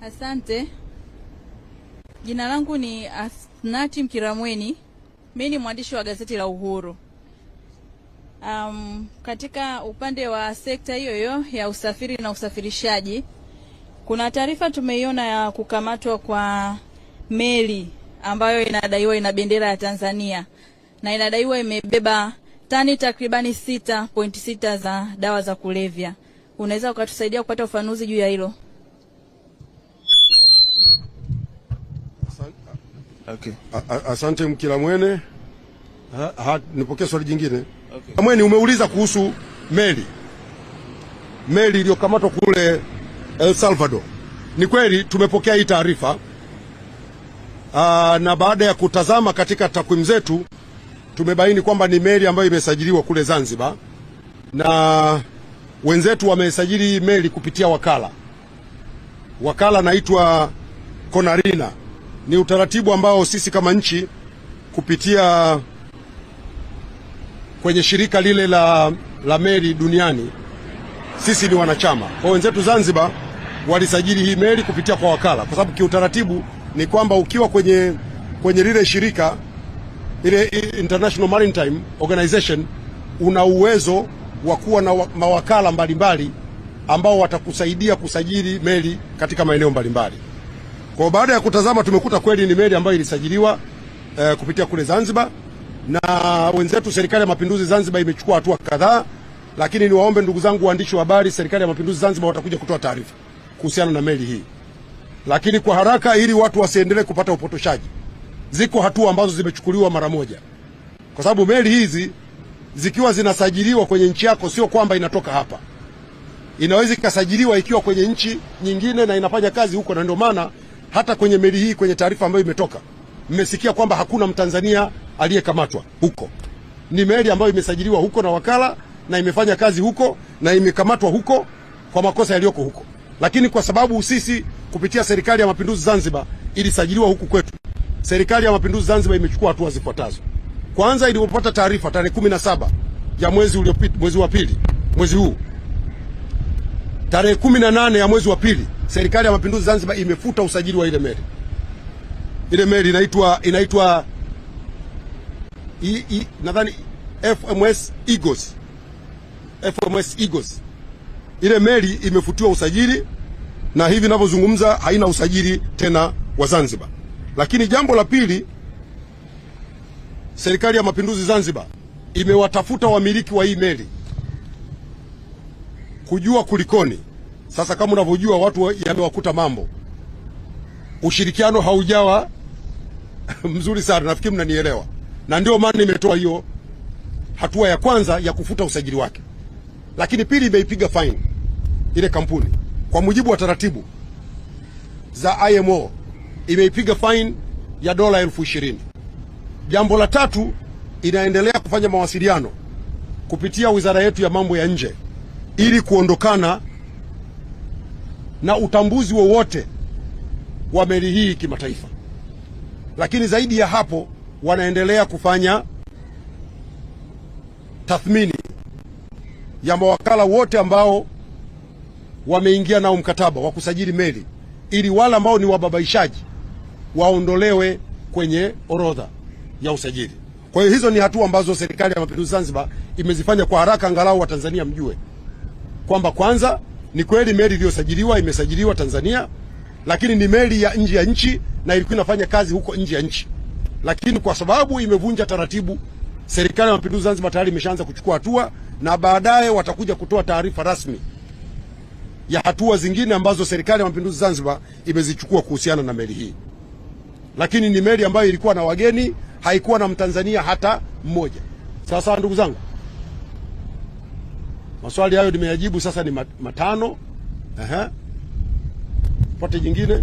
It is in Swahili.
Asante. Jina langu ni Asnati Mkiramweni. Mimi ni mwandishi wa gazeti la Uhuru. Katika upande wa sekta hiyo ya usafiri na usafirishaji, kuna taarifa tumeiona ya kukamatwa kwa meli ambayo inadaiwa ina bendera ya Tanzania na inadaiwa imebeba tani takribani 6.6 za dawa za kulevya. Unaweza ukatusaidia kupata ufafanuzi juu ya hilo? Okay. Asante Mkiramweni. Nipokee swali jingine. Okay. Mweni, umeuliza kuhusu meli iliyokamatwa kule El Salvador. Ni kweli tumepokea hii taarifa, na baada ya kutazama katika takwimu zetu tumebaini kwamba ni meli ambayo imesajiliwa kule Zanzibar, na wenzetu wamesajili hii meli kupitia wakala naitwa Konarina. Ni utaratibu ambao sisi kama nchi kupitia kwenye shirika lile la meli duniani sisi ni wanachama. Kwa wenzetu Zanzibar walisajili hii meli kupitia kwa wakala, kwa sababu kiutaratibu ni kwamba ukiwa kwenye lile shirika ile International Maritime Organization una uwezo wa kuwa na mawakala mbalimbali ambao watakusaidia kusajili meli katika maeneo mbalimbali. Kwa baada ya kutazama tumekuta kweli ni meli ambayo ilisajiliwa kupitia kule Zanzibar, na wenzetu Serikali ya Mapinduzi Zanzibar imechukua hatua kadhaa, lakini niwaombe ndugu zangu waandishi wa habari, Serikali ya Mapinduzi Zanzibar watakuja kutoa taarifa kuhusiana na meli hii. Lakini kwa haraka, ili watu wasiendelee kupata upotoshaji, ziko hatua ambazo zimechukuliwa mara moja, kwa sababu meli hizi zikiwa zinasajiliwa kwenye nchi yako sio kwamba inatoka hapa. Inaweza ikasajiliwa ikiwa kwenye nchi nyingine na inafanya kazi huko, na ndio maana hata kwenye meli hii kwenye taarifa ambayo imetoka mmesikia kwamba hakuna Mtanzania aliyekamatwa huko. Ni meli ambayo imesajiliwa huko na wakala na imefanya kazi huko na imekamatwa huko kwa makosa yaliyoko huko. Lakini kwa sababu sisi kupitia Serikali ya Mapinduzi Zanzibar ilisajiliwa huku kwetu, Serikali ya Mapinduzi Zanzibar imechukua hatua zifuatazo. Kwanza, ilipopata taarifa tarehe 17 ya mwezi uliopita, mwezi wa pili, mwezi huu, tarehe 18 ya mwezi wa pili, Serikali ya Mapinduzi Zanzibar imefuta usajili wa ile meli. Ile meli inaitwa nadhani FMS Eagles. Ile meli imefutiwa usajili na hivi ninavyozungumza haina usajili tena wa Zanzibar. Lakini jambo la pili, Serikali ya Mapinduzi Zanzibar imewatafuta wamiliki wa hii meli kujua kulikoni. Sasa kama unavyojua watu yamewakuta mambo, ushirikiano haujawa mzuri sana, nafikiri mnanielewa, na ndio maana imetoa hiyo hatua ya kwanza ya kufuta usajili wake. Lakini pili, imeipiga fine ile kampuni kwa mujibu wa taratibu za IMO, imeipiga fine ya dola 20,000. Jambo la tatu, inaendelea kufanya mawasiliano kupitia wizara yetu ya mambo ya nje ili kuondokana na utambuzi wowote wa meli hii kimataifa. Lakini zaidi ya hapo, wanaendelea kufanya tathmini ya mawakala wote ambao wameingia nao mkataba wa kusajili meli, ili wale ambao ni wababaishaji waondolewe kwenye orodha ya usajili. Kwa hiyo hizo ni hatua ambazo Serikali ya Mapinduzi Zanzibar imezifanya kwa haraka, angalau Watanzania mjue kwamba kwanza ni kweli meli iliyosajiliwa imesajiliwa Tanzania, lakini ni meli ya nje ya nchi na ilikuwa inafanya kazi huko nje ya nchi. Lakini kwa sababu imevunja taratibu, Serikali ya Mapinduzi Zanzibar tayari imeshaanza kuchukua hatua, na baadaye watakuja kutoa taarifa rasmi ya hatua zingine ambazo Serikali ya Mapinduzi Zanzibar imezichukua kuhusiana na meli hii. Lakini ni meli ambayo ilikuwa na wageni, haikuwa na Mtanzania hata mmoja. Sasa ndugu zangu, maswali hayo nimeyajibu, sasa ni matano. Pote jingine.